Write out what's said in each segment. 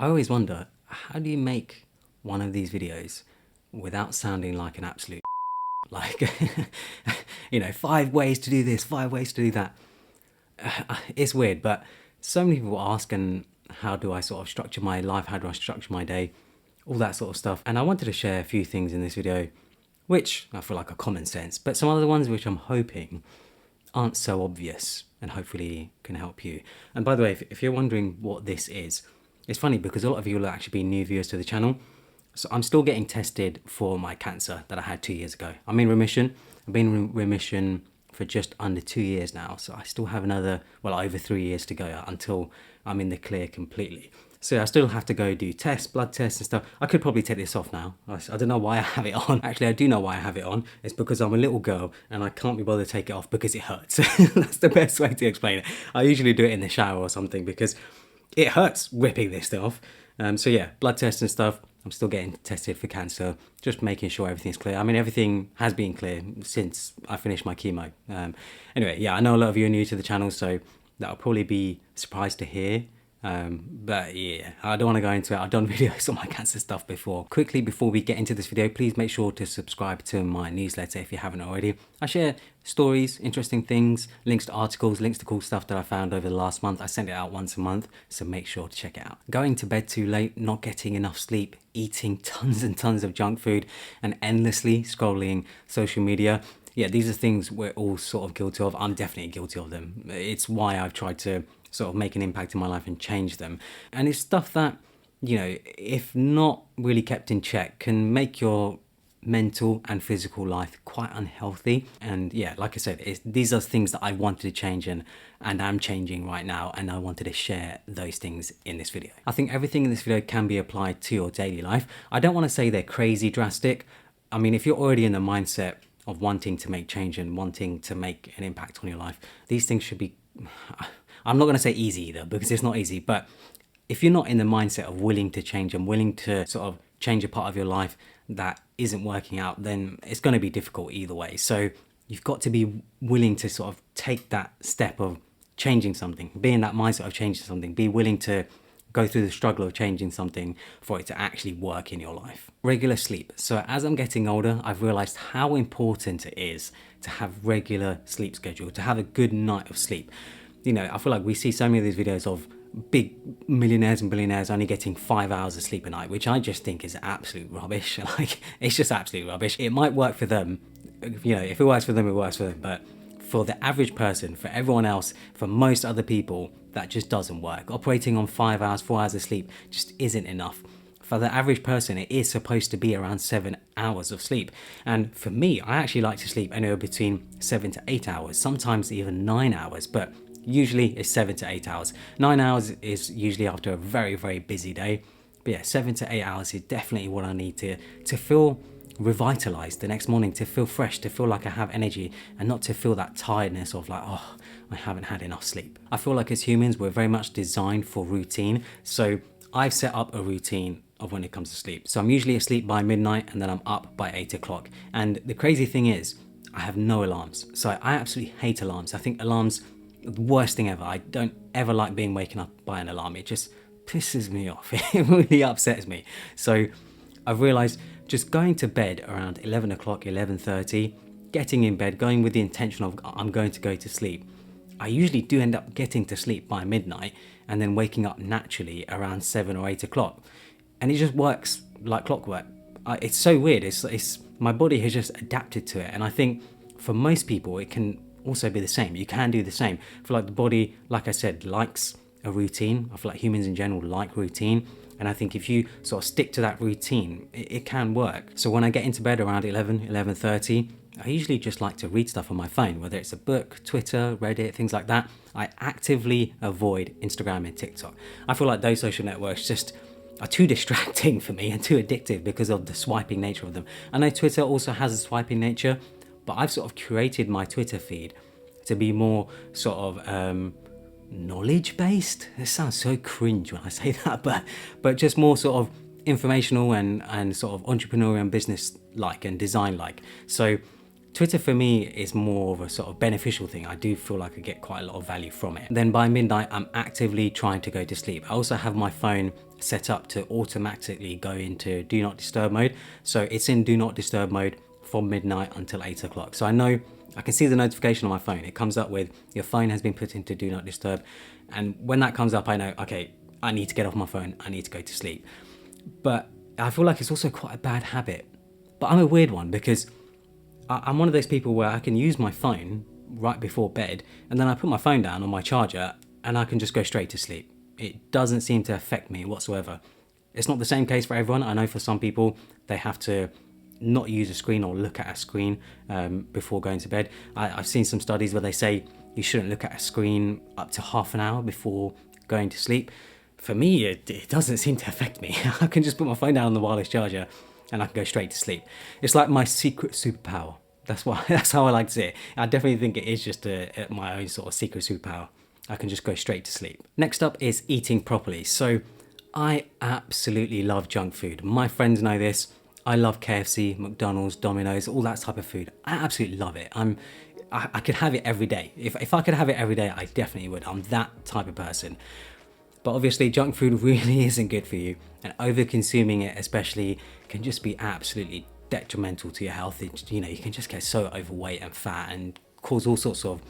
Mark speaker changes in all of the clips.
Speaker 1: I always wonder, how do you make one of these videos without sounding like an absolute like, 5 ways to do this, 5 ways to do that. It's weird, but so many people ask, and how do I sort of structure my life? How do I structure my day? All that sort of stuff. And I wanted to share a few things in this video, which I feel like are common sense, but some other ones which I'm hoping aren't so obvious and hopefully can help you. And by the way, if you're wondering what this is, it's funny because a lot of you will actually be new viewers to the channel. So I'm still getting tested for my cancer that I had 2 years ago. I'm in remission. I've been in remission for just under 2 years now. So I still have another, well, over 3 years to go until I'm in the clear completely. So I still have to go do tests, blood tests and stuff. I could probably take this off now. I don't know why I have it on. Actually, I do know why I have it on. It's because I'm a little girl and I can't be bothered to take it off because it hurts. That's the best way to explain it. I usually do it in the shower or something because it hurts ripping this stuff. So yeah, blood tests and stuff. I'm still getting tested for cancer, just making sure everything's clear. I mean, everything has been clear since I finished my chemo. Anyway, yeah, I know a lot of you are new to the channel, so that'll probably be surprised to hear. But yeah, I don't want to go into it. I've done videos on my cancer stuff before. Quickly, before we get into this video, please make sure to subscribe to my newsletter if you haven't already. I share stories, interesting things, links to articles, links to cool stuff that I found over the last month. I send it out once a month, so make sure to check it out. Going to bed too late, not getting enough sleep, eating tons and tons of junk food, and endlessly scrolling social media. Yeah, these are things we're all sort of guilty of. I'm definitely guilty of them. It's why I've tried to sort of make an impact in my life and change them. And it's stuff that, if not really kept in check, can make your mental and physical life quite unhealthy. And yeah, like I said, these are things that I wanted to change and I'm changing right now, and I wanted to share those things in this video. I think everything in this video can be applied to your daily life. I don't want to say they're crazy drastic. I mean, if you're already in the mindset of wanting to make change and wanting to make an impact on your life, these things should be, I'm not going to say easy either, because it's not easy, but if you're not in the mindset of willing to change and willing to sort of change a part of your life that isn't working out, then it's going to be difficult either way. So you've got to be willing to sort of take that step of changing something, be in that mindset of changing something, be willing to go through the struggle of changing something for it to actually work in your life. Regular sleep. So as I'm getting older, I've realized how important it is to have regular sleep schedule, to have a good night of sleep. I feel like we see so many of these videos of big millionaires and billionaires only getting 5 hours of sleep a night, which I just think is absolute rubbish. Like, it's just absolute rubbish. It might work for them. If it works for them, it works for them. But for the average person, for everyone else, for most other people, that just doesn't work. Operating on 5 hours, 4 hours of sleep just isn't enough. For the average person, it is supposed to be around 7 hours of sleep. And for me, I actually like to sleep anywhere between 7 to 8 hours, sometimes even 9 hours, but usually it's 7 to 8 hours. 9 hours is usually after a very, very busy day. But yeah, 7 to 8 hours is definitely what I need to feel revitalized the next morning, to feel fresh, to feel like I have energy, and not to feel that tiredness of like, oh, I haven't had enough sleep. I feel like as humans, we're very much designed for routine. So I've set up a routine of when it comes to sleep. So I'm usually asleep by midnight and then I'm up by 8 o'clock. And the crazy thing is, I have no alarms. So I absolutely hate alarms. I think alarms are the worst thing ever. I don't ever like being waken up by an alarm. It just pisses me off. It really upsets me. So I've realized just going to bed around 11 o'clock, 11:30, getting in bed, going with the intention of I'm going to go to sleep. I usually do end up getting to sleep by midnight and then waking up naturally around 7 or 8 o'clock. And it just works like clockwork. It's so weird. It's my body has just adapted to it. And I think for most people, it can also be the same. You can do the same. I feel like the body, like I said, likes a routine. I feel like humans in general like routine. And I think if you sort of stick to that routine, it can work. So when I get into bed around 11, 11:30, I usually just like to read stuff on my phone, whether it's a book, Twitter, Reddit, things like that. I actively avoid Instagram and TikTok. I feel like those social networks just are too distracting for me and too addictive because of the swiping nature of them. I know Twitter also has a swiping nature, but I've sort of curated my Twitter feed to be more sort of knowledge based. It sounds so cringe when I say that, but just more sort of informational and sort of entrepreneurial and business like and design like. So Twitter for me is more of a sort of beneficial thing. I do feel like I get quite a lot of value from it. Then by midnight, I'm actively trying to go to sleep. I also have my phone set up to automatically go into do not disturb mode. So it's in do not disturb mode from midnight until 8 o'clock. So I can see the notification on my phone. It comes up with your phone has been put into do not disturb. And when that comes up, I know, okay, I need to get off my phone. I need to go to sleep. But I feel like it's also quite a bad habit. But I'm a weird one because I'm one of those people where I can use my phone right before bed and then I put my phone down on my charger and I can just go straight to sleep. It doesn't seem to affect me whatsoever. It's not the same case for everyone. I know for some people, they have to not use a screen or look at a screen before going to bed. I've seen some studies where they say you shouldn't look at a screen up to half an hour before going to sleep. For me, it doesn't seem to affect me. I can just put my phone down on the wireless charger and I can go straight to sleep. It's like my secret superpower. That's how I like to see it. I definitely think it is just my own sort of secret superpower. I can just go straight to sleep. Next up is eating properly. So I absolutely love junk food. My friends know this. I love KFC, McDonald's, Domino's, all that type of food. I absolutely love it. I could have it every day. If I could have it every day, I definitely would. I'm that type of person. But obviously junk food really isn't good for you, and over consuming it especially can just be absolutely detrimental to your health. You can just get so overweight and fat and cause all sorts of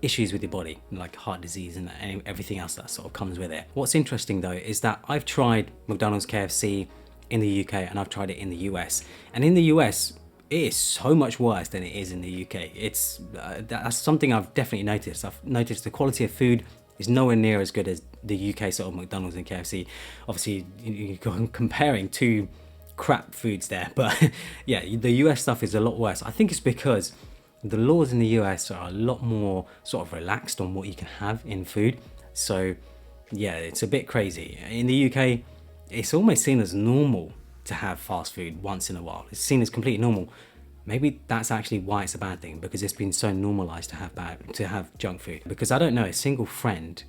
Speaker 1: issues with your body, like heart disease and everything else that sort of comes with it. What's interesting though is that I've tried McDonald's, KFC in the UK and I've tried it in the US. And in the US, it is so much worse than it is in the UK. That's something I've definitely noticed. I've noticed the quality of food is nowhere near as good as the UK sort of McDonald's and KFC. Obviously, you're comparing two crap foods there, but yeah, the US stuff is a lot worse. I think it's because the laws in the US are a lot more sort of relaxed on what you can have in food. So yeah, it's a bit crazy. In the UK, it's almost seen as normal to have fast food once in a while. It's seen as completely normal. Maybe that's actually why it's a bad thing, because it's been so normalized to have junk food. Because I don't know a single friend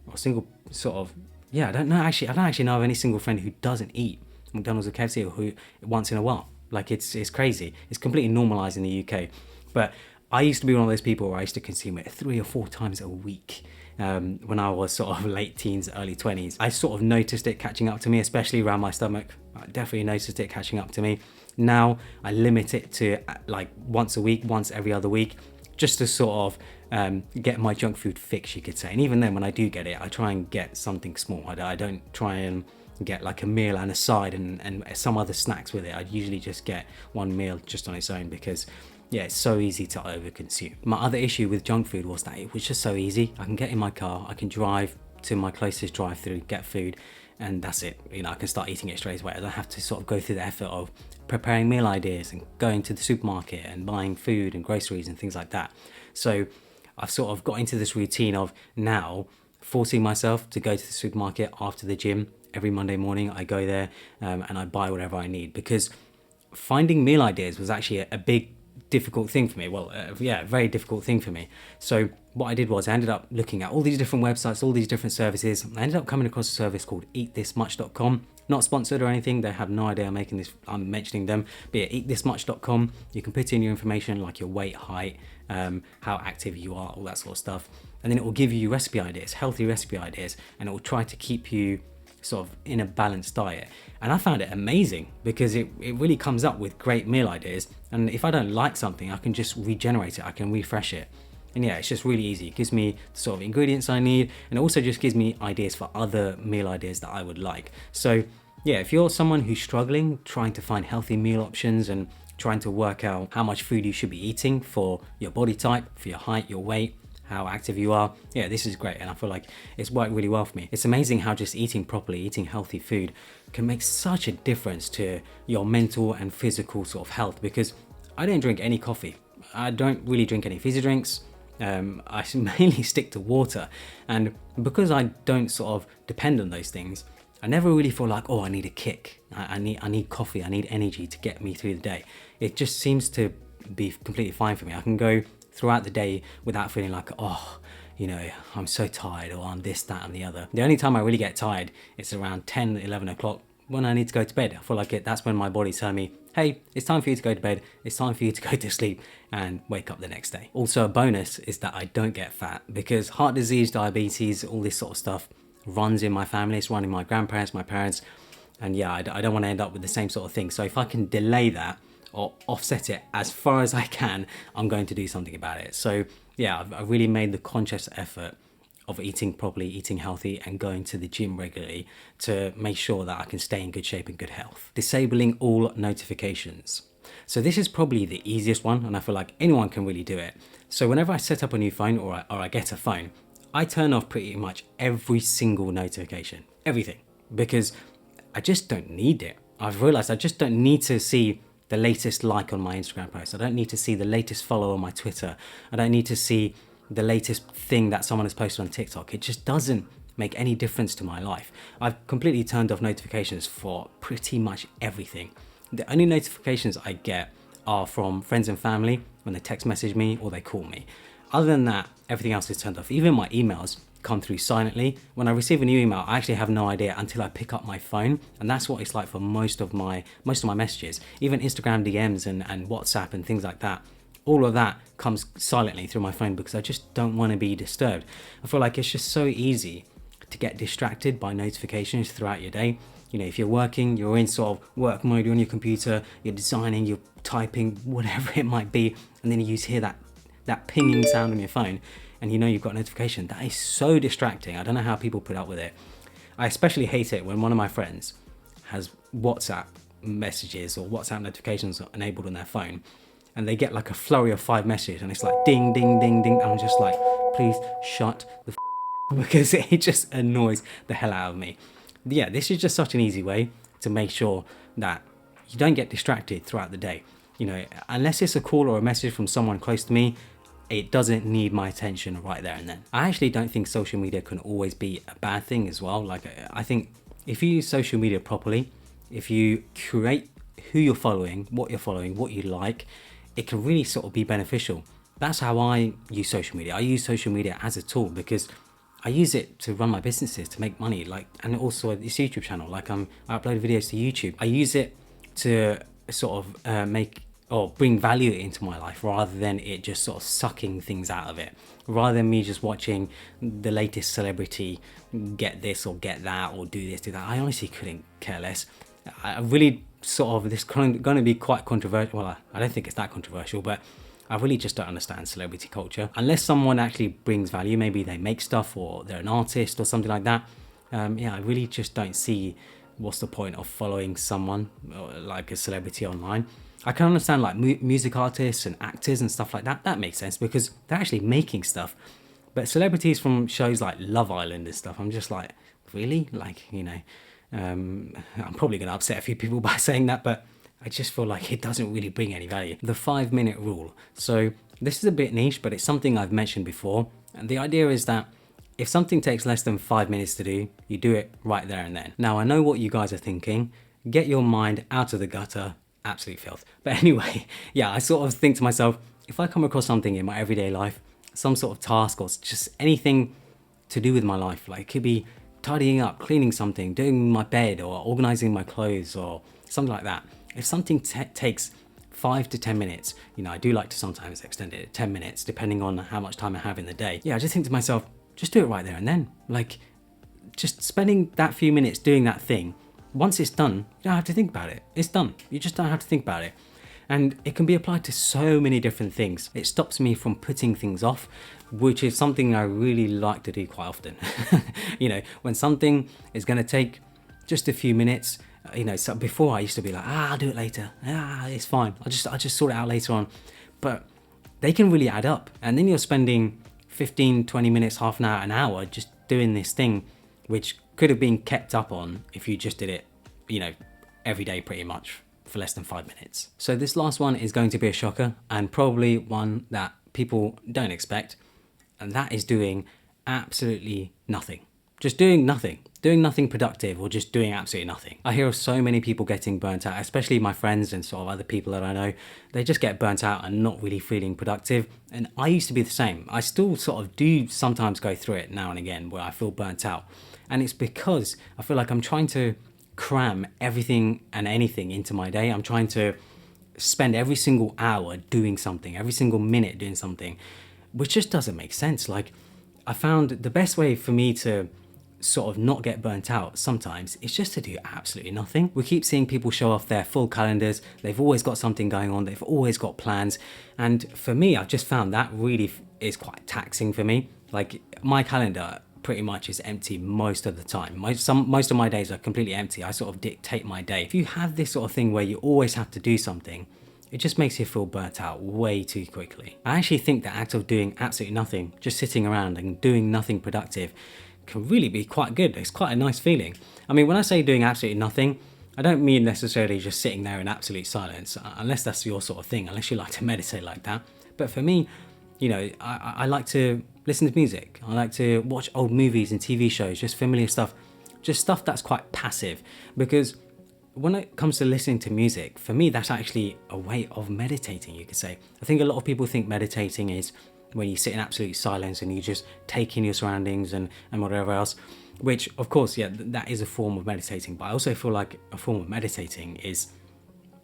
Speaker 1: or a single sort of, I don't actually know of any single friend who doesn't eat McDonald's or KFC or who once in a while. Like it's crazy. It's completely normalized in the UK. But I used to be one of those people where I used to consume it 3 or 4 times a week. When I was sort of late teens, early 20s, I sort of noticed it catching up to me, especially around my stomach. I definitely noticed it catching up to me. Now I limit it to like once a week, once every other week, just to sort of get my junk food fix, you could say. And even then, when I do get it, I try and get something small. I don't try and get like a meal and a side and some other snacks with it. I usually just get one meal just on its own because it's so easy to overconsume. My other issue with junk food was that it was just so easy. I can get in my car, I can drive to my closest drive-through, get food, and that's it. I can start eating it straight away. I don't have to sort of go through the effort of preparing meal ideas and going to the supermarket and buying food and groceries and things like that. So I've sort of got into this routine of now forcing myself to go to the supermarket after the gym. Every Monday morning I go there and I buy whatever I need, because finding meal ideas was actually a big difficult thing for me. Very difficult thing for me. So what I did was I ended up looking at all these different websites, all these different services. I ended up coming across a service called eatthismuch.com. Not sponsored or anything. They have no idea I'm mentioning them. But yeah, eatthismuch.com. You can put in your information like your weight, height, how active you are, all that sort of stuff. And then it will give you recipe ideas, healthy recipe ideas, and it will try to keep you sort of in a balanced diet. And I found it amazing because it really comes up with great meal ideas, and if I don't like something, I can just regenerate it, I can refresh it. And yeah, it's just really easy. It gives me the sort of ingredients I need, and it also just gives me ideas for other meal ideas that I would like. So yeah, if you're someone who's struggling, trying to find healthy meal options and trying to work out how much food you should be eating for your body type, for your height, your weight, how active you are, this is great, and I feel like it's worked really well for me. It's amazing how just eating properly, eating healthy food can make such a difference to your mental and physical sort of health, because I don't drink any coffee. I don't really drink any fizzy drinks. I mainly stick to water, and because I don't sort of depend on those things, I never really feel like, I need a kick. I need coffee, I need energy to get me through the day. It just seems to be completely fine for me. I can go throughout the day without feeling like, I'm so tired, or I'm this, that, and the other. The only time I really get tired is around 10, 11 o'clock when I need to go to bed. I feel like that's when my body's telling me, hey, it's time for you to go to bed. It's time for you to go to sleep and wake up the next day. Also, a bonus is that I don't get fat, because heart disease, diabetes, all this sort of stuff, runs in my family. It's running my grandparents, my parents. And yeah, I don't want to end up with the same sort of thing. So if I can delay that or offset it as far as I can, I'm going to do something about it. So yeah, I've really made the conscious effort of eating properly, eating healthy, and going to the gym regularly to make sure that I can stay in good shape and good health. Disabling all notifications. So this is probably the easiest one, and I feel like anyone can really do it. So whenever I set up a new phone or I get a phone, I turn off pretty much every single notification, everything, because I just don't need it. I've realized I just don't need to see the latest like on my Instagram post. I don't need to see the latest follow on my Twitter. I don't need to see the latest thing that someone has posted on TikTok. It just doesn't make any difference to my life. I've completely turned off notifications for pretty much everything. The only notifications I get are from friends and family when they text message me or they call me. Other than that, everything else is turned off. Even my emails come through silently. When I receive a new email, I actually have no idea until I pick up my phone, and that's what it's like for most of my messages. Even Instagram DMs and WhatsApp and things like that. All of that comes silently through my phone because I just don't want to be disturbed. I feel like it's just so easy to get distracted by notifications throughout your day. You know, if you're working, you're in sort of work mode, you're on your computer, you're designing, you're typing, whatever it might be, and then you hear that pinging sound on your phone, and you know you've got a notification. That is so distracting. I don't know how people put up with it. I especially hate it when one of my friends has WhatsApp messages or WhatsApp notifications enabled on their phone, and they get like a flurry of 5 messages, and it's like ding, ding, ding, ding. And I'm just like, please shut the because it just annoys the hell out of me. Yeah, this is just such an easy way to make sure that you don't get distracted throughout the day. You know, unless it's a call or a message from someone close to me, it doesn't need my attention right there and then. I actually don't think social media can always be a bad thing as well. Like, I think if you use social media properly, if you curate who you're following, what you like, it can really sort of be beneficial. That's how I use social media. I use social media as a tool because I use it to run my businesses, to make money, like, and also this YouTube channel. Like, I upload videos to YouTube. I use it to sort of make or bring value into my life rather than it just sort of sucking things out of it. Rather than me just watching the latest celebrity get this or get that or do this, do that. I honestly couldn't care less. I really sort of, this going to be quite controversial. Well, I don't think it's that controversial, but I really just don't understand celebrity culture. Unless someone actually brings value, maybe they make stuff or they're an artist or something like that. Yeah, I really just don't see what's the point of following someone like a celebrity online. I can understand like music artists and actors and stuff like that. That makes sense because they're actually making stuff. But celebrities from shows like Love Island and stuff, I'm just like, really? Like, you know, I'm probably going to upset a few people by saying that, but I just feel like it doesn't really bring any value. The 5-minute rule. So this is a bit niche, but it's something I've mentioned before. And the idea is that if something takes less than 5 minutes to do, you do it right there and then. Now, I know what you guys are thinking. Get your mind out of the gutter. Absolute filth. But anyway, yeah, I sort of think to myself, if I come across something in my everyday life, some sort of task or just anything to do with my life, like it could be tidying up, cleaning something, doing my bed or organizing my clothes or something like that. If something takes 5 to 10 minutes, you know, I do like to sometimes extend it to 10 minutes depending on how much time I have in the day. Yeah, I just think to myself, just do it right there and then. Like, just spending that few minutes doing that thing, once it's done, you don't have to think about it. It's done. You just don't have to think about it. And it can be applied to so many different things. It stops me from putting things off, which is something I really like to do quite often. You know, when something is going to take just a few minutes, you know, so before I used to be like, I'll do it later. It's fine. I'll just sort it out later on. But they can really add up. And then you're spending 15, 20 minutes, half an hour, an hour just doing this thing, which could have been kept up on if you just did it, you know, every day pretty much for less than 5 minutes. So this last one is going to be a shocker and probably one that people don't expect. And that is doing absolutely nothing. Just doing nothing productive or just doing absolutely nothing. I hear of so many people getting burnt out, especially my friends and sort of other people that I know. They just get burnt out and not really feeling productive. And I used to be the same. I still sort of do sometimes go through it now and again where I feel burnt out. And it's because I feel like I'm trying to cram everything and anything into my day. I'm trying to spend every single hour doing something, every single minute doing something, which just doesn't make sense. Like, I found the best way for me to sort of not get burnt out sometimes is just to do absolutely nothing. We keep seeing people show off their full calendars. They've always got something going on. They've always got plans. And for me, I've just found that really is quite taxing for me. Like my calendar pretty much is empty most of the time. Most of my days are completely empty. I sort of dictate my day. If you have this sort of thing where you always have to do something, it just makes you feel burnt out way too quickly. I actually think the act of doing absolutely nothing, just sitting around and doing nothing productive, can really be quite good. It's quite a nice feeling. I mean, when I say doing absolutely nothing, I don't mean necessarily just sitting there in absolute silence, unless that's your sort of thing, unless you like to meditate like that. But for me, you know, I like to listen to music. I like to watch old movies and TV shows, just familiar stuff, just stuff that's quite passive. Because when it comes to listening to music, for me, that's actually a way of meditating, you could say. I think a lot of people think meditating is when you sit in absolute silence and you just take in your surroundings and whatever else, which of course, yeah, that is a form of meditating. But I also feel like a form of meditating is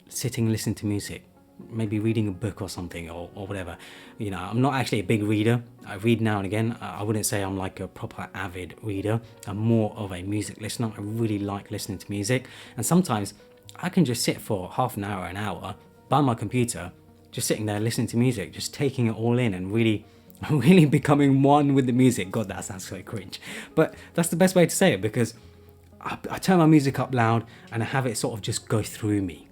Speaker 1: sitting and listening to music, maybe reading a book or something or whatever. You know, I'm not actually a big reader. I read now and again. I wouldn't say I'm like a proper avid reader. I'm more of a music listener. I really like listening to music. And sometimes I can just sit for half an hour by my computer, just sitting there listening to music, just taking it all in and really becoming one with the music. God, that sounds so cringe. But that's the best way to say it, because I turn my music up loud and I have it sort of just go through me.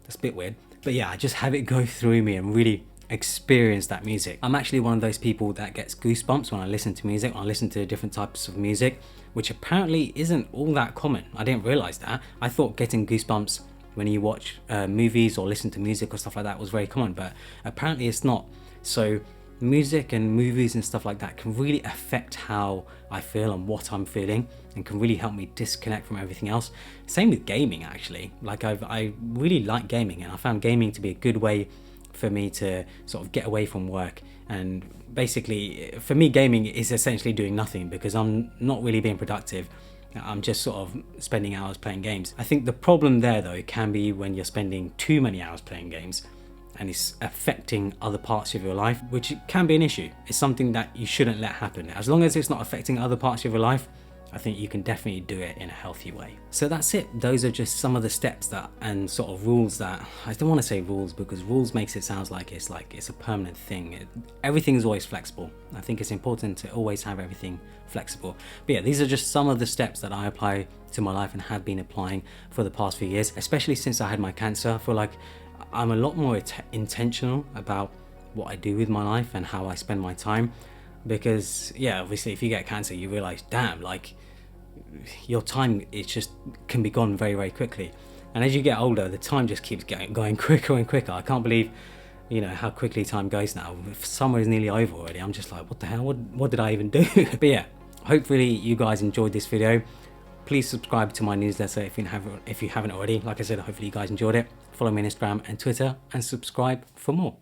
Speaker 1: That's a bit weird. But yeah, I just have it go through me and really experience that music. I'm actually one of those people that gets goosebumps when I listen to music, when I listen to different types of music, which apparently isn't all that common. I didn't realize that. I thought getting goosebumps when you watch movies or listen to music or stuff like that was very common, but apparently it's not. So music and movies and stuff like that can really affect how I feel and what I'm feeling, and can really help me disconnect from everything else. Same with gaming, actually. Like I really like gaming, and I found gaming to be a good way for me to sort of get away from work. And basically for me, gaming is essentially doing nothing, because I'm not really being productive. I'm just sort of spending hours playing games. I think the problem there though can be when you're spending too many hours playing games and it's affecting other parts of your life, which can be an issue. It's something that you shouldn't let happen. As long as it's not affecting other parts of your life, I think you can definitely do it in a healthy way. So that's it. Those are just some of the steps that, and sort of rules that, I don't want to say rules, because rules makes it sound like it's a permanent thing. Everything is always flexible. I think it's important to always have everything flexible. But yeah, these are just some of the steps that I apply to my life and have been applying for the past few years, especially since I had my cancer. I feel like I'm a lot more intentional about what I do with my life and how I spend my time. Because yeah, obviously if you get cancer, you realize, damn, like your time, it just can be gone very, very quickly. And as you get older, the time just keeps going quicker and quicker. I can't believe, you know, how quickly time goes now. If summer is nearly over already, I'm just like, what the hell? What did I even do? But yeah, hopefully you guys enjoyed this video. Please subscribe to my newsletter if you haven't already. Like I said, hopefully you guys enjoyed it. Follow me on Instagram and Twitter, and subscribe for more.